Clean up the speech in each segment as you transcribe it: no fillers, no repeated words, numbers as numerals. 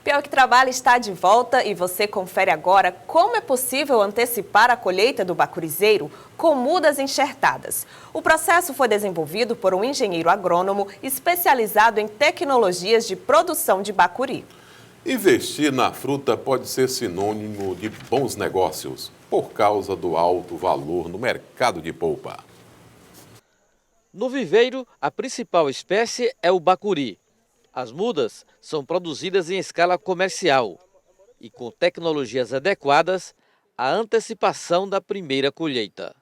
Piauí que Trabalha está de volta e você confere agora como é possível antecipar a colheita do bacurizeiro com mudas enxertadas. O processo foi desenvolvido por um engenheiro agrônomo especializado em tecnologias de produção de bacuri. Investir na fruta pode ser sinônimo de bons negócios, por causa do alto valor no mercado de polpa. No viveiro, a principal espécie é o bacuri. As mudas são produzidas em escala comercial e, com tecnologias adequadas, a antecipação da primeira colheita.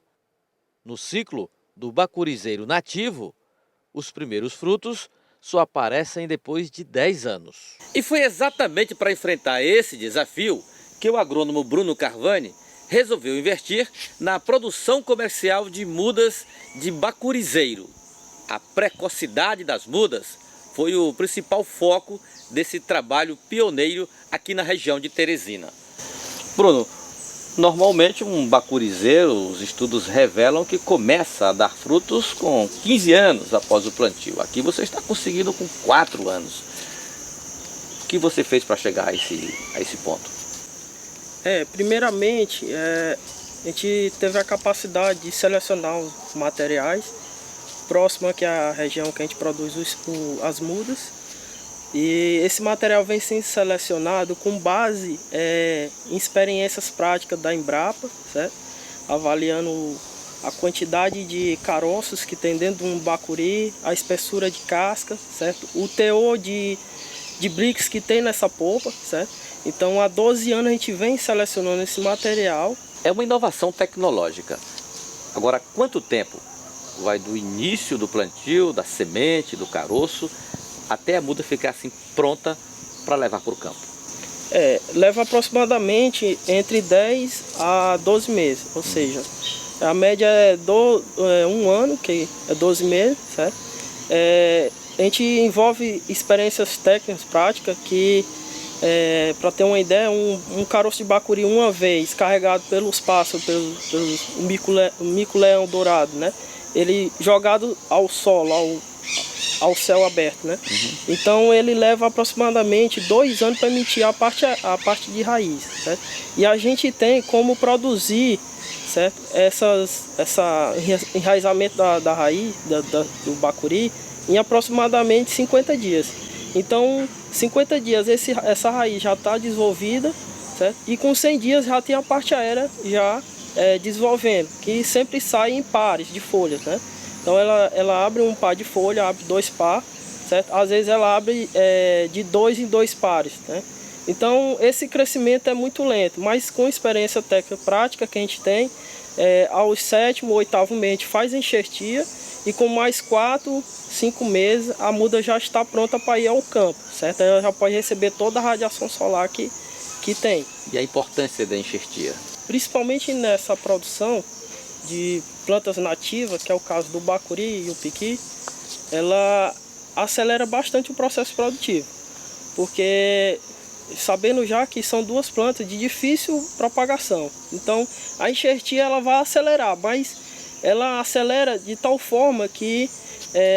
No ciclo do bacurizeiro nativo, os primeiros frutos só aparecem depois de 10 anos. E foi exatamente para enfrentar esse desafio que o agrônomo Bruno Carvani resolveu investir na produção comercial de mudas de bacurizeiro. A precocidade das mudas foi o principal foco desse trabalho pioneiro aqui na região de Teresina. Bruno, normalmente um bacurizeiro, os estudos revelam que começa a dar frutos com 15 anos após o plantio. Aqui você está conseguindo com 4 anos. O que você fez para chegar a esse ponto? Primeiramente, a gente teve a capacidade de selecionar os materiais próximo aqui à região que a gente produz as mudas. E esse material vem sendo selecionado com base em experiências práticas da Embrapa, certo? Avaliando a quantidade de caroços que tem dentro de um bacuri, a espessura de casca, certo? O teor de Brix que tem nessa polpa, certo? Então há 12 anos a gente vem selecionando esse material. É uma inovação tecnológica. Agora, quanto tempo vai do início do plantio, da semente, do caroço, até a muda ficar assim pronta para levar para o campo? Leva aproximadamente entre 10 a 12 meses, ou seja, a média é 1 ano, que é 12 meses, certo? A gente envolve experiências técnicas, práticas, que, para ter uma ideia, um caroço de bacuri uma vez carregado pelos pássaros, pelo mico-leão dourado, né? Ele jogado ao solo, ao céu aberto, né? Então ele leva aproximadamente 2 anos para emitir a parte de raiz, certo? E a gente tem como produzir, certo? Enraizamento da raiz, do bacuri, em aproximadamente 50 dias. Então, 50 dias essa raiz já está desenvolvida, certo? E com 100 dias já tem a parte aérea já desenvolvendo, que sempre sai em pares de folhas, né? Então ela abre um par de folha, abre 2 par, certo? Às vezes ela abre de 2 em 2 pares, né? Então esse crescimento é muito lento, mas com experiência técnica prática que a gente tem, aos 7º, 8º mês a gente faz a enxertia e com mais 4, 5 meses a muda já está pronta para ir ao campo, certo? Ela já pode receber toda a radiação solar que tem. E a importância da enxertia? Principalmente nessa produção de plantas nativas, que é o caso do bacuri e o piqui, ela acelera bastante o processo produtivo, porque sabendo já que são 2 plantas de difícil propagação, então a enxertia ela vai acelerar, mas ela acelera de tal forma que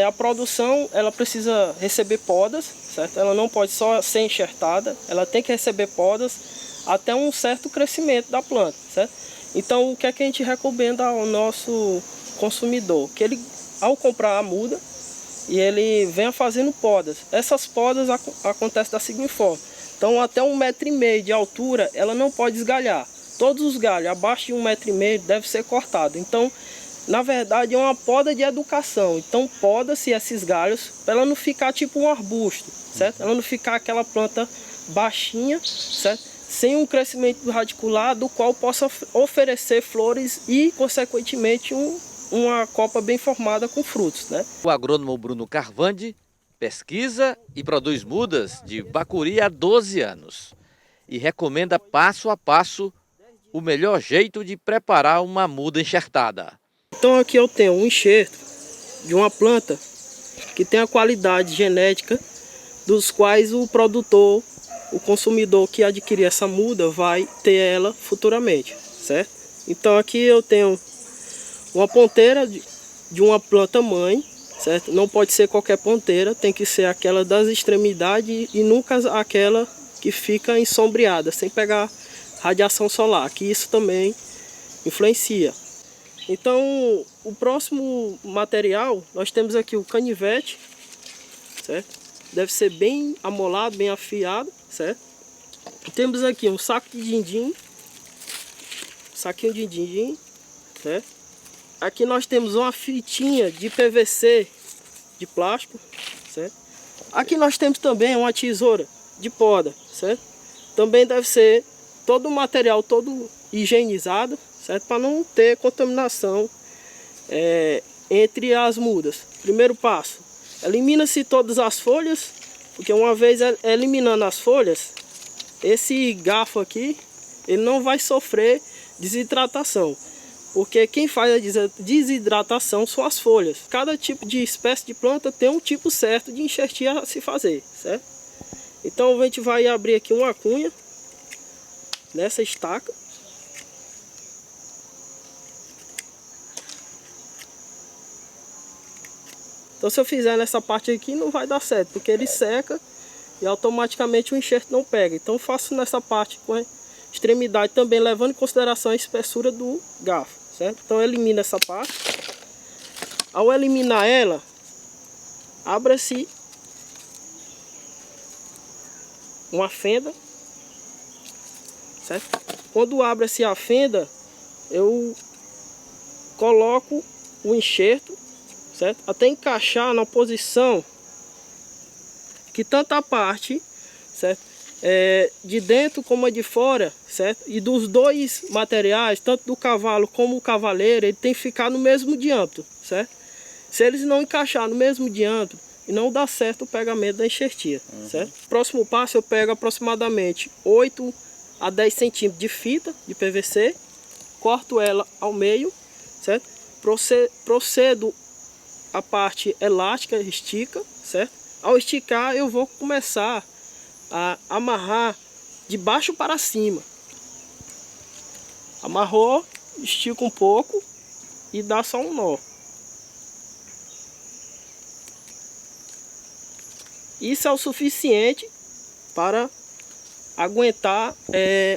a produção ela precisa receber podas, certo? Ela não pode só ser enxertada, ela tem que receber podas até um certo crescimento da planta, certo? Então, o que é que a gente recomenda ao nosso consumidor? Que ele, ao comprar a muda, e ele venha fazendo podas. Essas podas acontecem da seguinte forma. Então, até 1,5 m de altura, ela não pode esgalhar. Todos os galhos abaixo de 1,5 m devem ser cortados. Então, na verdade, é uma poda de educação. Então, poda-se esses galhos para ela não ficar tipo um arbusto, certo? Ela não ficar aquela planta baixinha, certo? Sem um crescimento radicular do qual possa oferecer flores e, consequentemente, uma copa bem formada com frutos, né? O agrônomo Bruno Carvani pesquisa e produz mudas de bacuri há 12 anos e recomenda passo a passo o melhor jeito de preparar uma muda enxertada. Então aqui eu tenho um enxerto de uma planta que tem a qualidade genética dos quais o produtor, o consumidor que adquirir essa muda vai ter ela futuramente, certo? Então aqui eu tenho uma ponteira de uma planta mãe, certo? Não pode ser qualquer ponteira, tem que ser aquela das extremidades e nunca aquela que fica ensombreada, sem pegar radiação solar, que isso também influencia. Então, o próximo material, nós temos aqui o canivete, certo? Deve ser bem amolado, bem afiado, certo? Temos aqui um saco de din-din, saquinho de din-din, certo? Aqui nós temos uma fitinha de PVC de plástico, certo? Aqui nós temos também uma tesoura de poda, certo? Também deve ser todo o material todo higienizado, certo? Para não ter contaminação entre as mudas. Primeiro passo, elimina-se todas as folhas, porque uma vez eliminando as folhas, esse garfo aqui, ele não vai sofrer desidratação. Porque quem faz a desidratação são as folhas. Cada tipo de espécie de planta tem um tipo certo de enxertia a se fazer, certo? Então a gente vai abrir aqui uma cunha nessa estaca. Então se eu fizer nessa parte aqui não vai dar certo, porque ele seca e automaticamente o enxerto não pega. Então eu faço nessa parte com a extremidade também, levando em consideração a espessura do garfo, certo? Então elimina essa parte. Ao eliminar ela, abra-se uma fenda, certo? Quando abre-se a fenda, eu coloco o enxerto, certo? Até encaixar na posição que tanto a parte, certo? De dentro como a de fora, certo? E dos dois materiais, tanto do cavalo como o cavaleiro, ele tem que ficar no mesmo diâmetro, certo? Se eles não encaixar no mesmo diâmetro, não dá certo o pegamento da enxertia, certo? Próximo passo, eu pego aproximadamente 8 a 10 centímetros de fita de PVC, corto ela ao meio, certo? Procedo a parte elástica, estica, certo? Ao esticar, eu vou começar a amarrar de baixo para cima. Amarrou, estica um pouco e dá só um nó. Isso é o suficiente para aguentar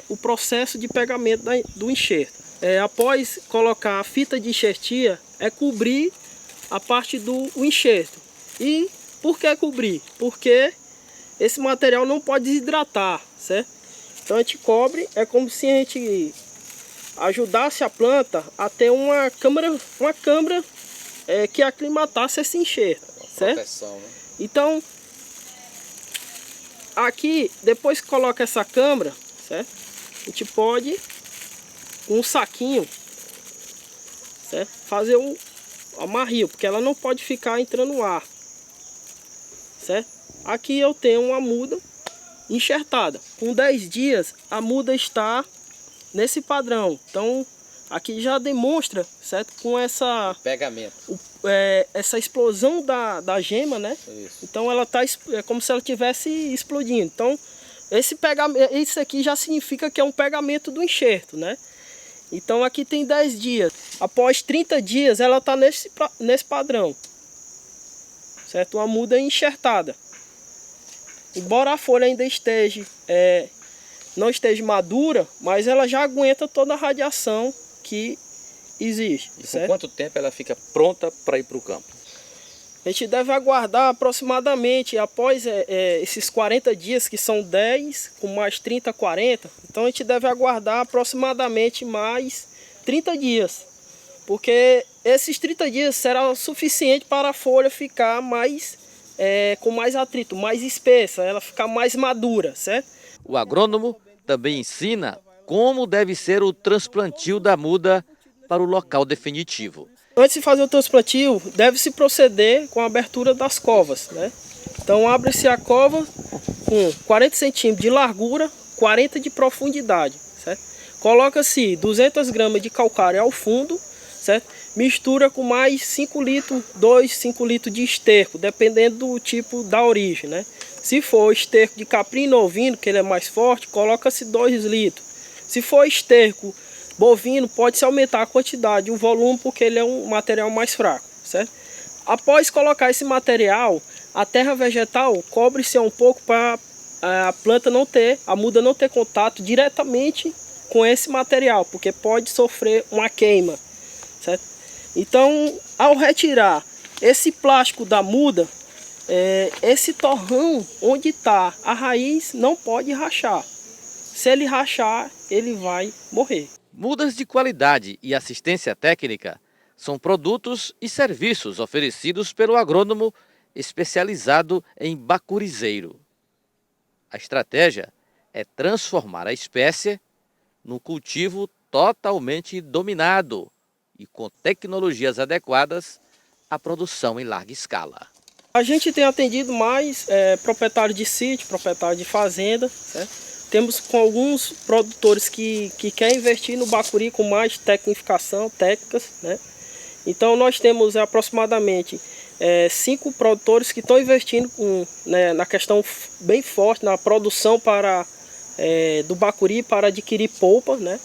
o processo de pegamento do enxerto. Após colocar a fita de enxertia, cobrir a parte do enxerto. E por que cobrir? Porque esse material não pode desidratar, certo? Então a gente cobre, é como se a gente ajudasse a planta a ter uma câmara que aclimatasse esse enxerto, certo? Proteção, né? Então, aqui, depois que coloca essa câmara, certo? A gente pode, com um saquinho, certo? Fazer um amarrio, porque ela não pode ficar entrando no ar, certo? Aqui eu tenho uma muda enxertada. Com 10 dias, a muda está nesse padrão. Então, aqui já demonstra, certo? Com essa Pegamento. Essa explosão da gema, né? Isso. Então, ela tá como se ela estivesse explodindo. Então, isso aqui já significa que é um pegamento do enxerto, né? Então, aqui tem 10 dias. Após 30 dias, ela está nesse padrão, certo? Uma muda enxertada. Embora a folha ainda não esteja madura, mas ela já aguenta toda a radiação que existe. E por quanto tempo ela fica pronta para ir para o campo? A gente deve aguardar aproximadamente, após esses 40 dias, que são 10, com mais 30, 40. Então a gente deve aguardar aproximadamente mais 30 dias. Porque esses 30 dias será o suficiente para a folha ficar com mais atrito, mais espessa, ela ficar mais madura, certo? O agrônomo também ensina como deve ser o transplantio da muda para o local definitivo. Antes de fazer o transplantio, deve-se proceder com a abertura das covas, né? Então abre-se a cova com 40 centímetros de largura, 40 de profundidade, certo? Coloca-se 200 gramas de calcário ao fundo, certo? Mistura com mais 5 litros de esterco, dependendo do tipo da origem, né? Se for esterco de caprino ou ovino, que ele é mais forte, coloca-se 2 litros. Se for esterco bovino, pode-se aumentar a quantidade, o volume, porque ele é um material mais fraco, certo? Após colocar esse material, a terra vegetal cobre-se um pouco para a planta não ter, a muda não ter contato diretamente com esse material, porque pode sofrer uma queima, certo? Então, ao retirar esse plástico da muda, esse torrão onde está a raiz não pode rachar. Se ele rachar, ele vai morrer. Mudas de qualidade e assistência técnica são produtos e serviços oferecidos pelo agrônomo especializado em bacurizeiro. A estratégia é transformar a espécie num cultivo totalmente dominado e com tecnologias adequadas à produção em larga escala. A gente tem atendido mais proprietário de sítio, proprietário de fazenda, certo? Temos com alguns produtores que querem investir no bacuri com mais tecnificação, técnicas, né? Então nós temos aproximadamente 5 produtores que estão investindo na questão bem forte, na produção do bacuri para adquirir polpa, né?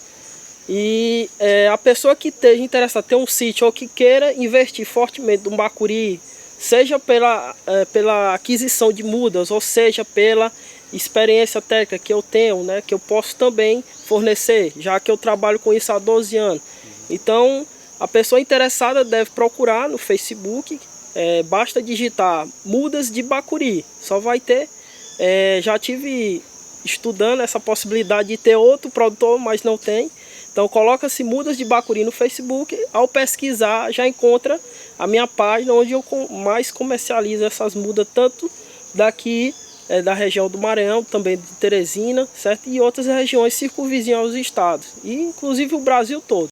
E a pessoa que esteja interessada em ter um sítio ou que queira investir fortemente no bacuri, seja pela aquisição de mudas, ou seja pela experiência técnica que eu tenho, né, que eu posso também fornecer, já que eu trabalho com isso há 12 anos. Então, a pessoa interessada deve procurar no Facebook, basta digitar mudas de bacuri, só vai ter. Já tive estudando essa possibilidade de ter outro produtor, mas não tem. Então coloca-se mudas de bacuri no Facebook, ao pesquisar já encontra a minha página onde eu mais comercializo essas mudas, tanto daqui da região do Maranhão, também de Teresina, certo? E outras regiões circunvizinhas aos estados, e inclusive o Brasil todo.